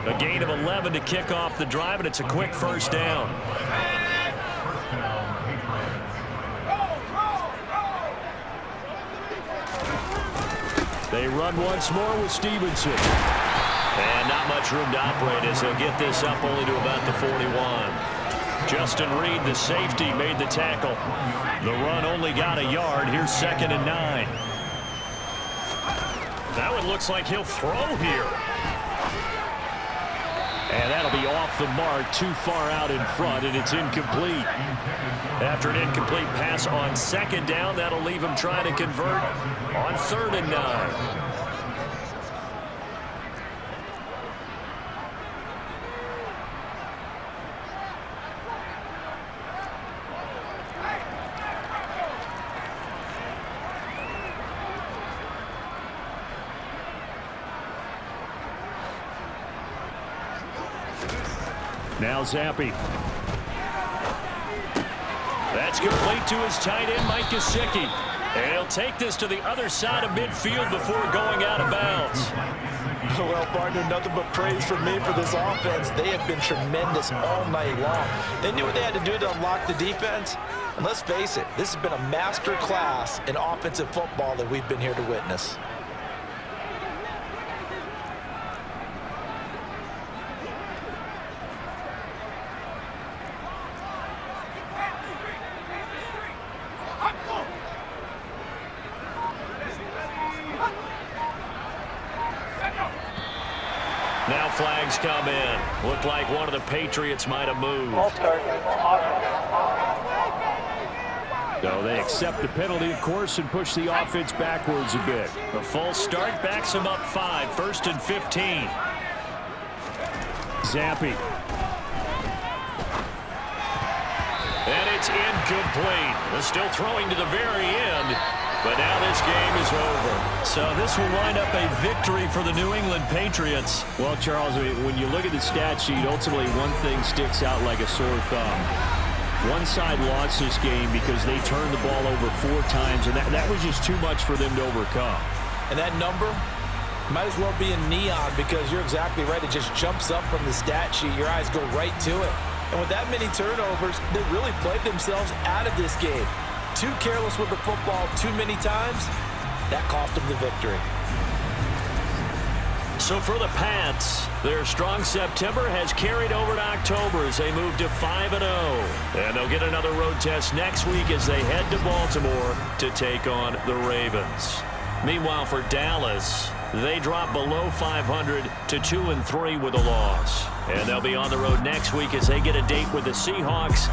A gain of 11 to kick off the drive, and it's a quick 1st down. They run once more with Stevenson. And not much room to operate as they'll get this up only to about the 41. Justin Reed, the safety, made the tackle. The run only got a yard. Here's 2nd and 9. Now it looks like he'll throw here. And that'll be off the mark, too far out in front, and it's incomplete. After an incomplete pass on 2nd down, that'll leave him trying to convert on 3rd and 9. Now Zappi. That's complete to his tight end, Mike Gesicki. And he'll take this to the other side of midfield before going out of bounds. Well, partner, nothing but praise from me for this offense. They have been tremendous all night long. They knew what they had to do to unlock the defense. And let's face it, this has been a master class in offensive football that we've been here to witness. Now flags come in. Looked like one of the Patriots might have moved. So they accept the penalty, of course, and push the offense backwards a bit. A false start backs them up 5. 1st and 15. Zappi. And it's incomplete. They're still throwing to the very end. But now this game is over. So this will wind up a victory for the New England Patriots. Well, Charles, when you look at the stat sheet, ultimately one thing sticks out like a sore thumb. One side lost this game because they turned the ball over 4 times, and that was just too much for them to overcome. And that number might as well be in neon because you're exactly right. It just jumps up from the stat sheet. Your eyes go right to it. And with that many turnovers, they really played themselves out of this game. Too careless with the football too many times. That cost them the victory. So for the Pats, their strong September has carried over to October as they move to 5-0. And they'll get another road test next week as they head to Baltimore to take on the Ravens. Meanwhile, for Dallas, they drop below 500 to 2-3 with a loss. And they'll be on the road next week as they get a date with the Seahawks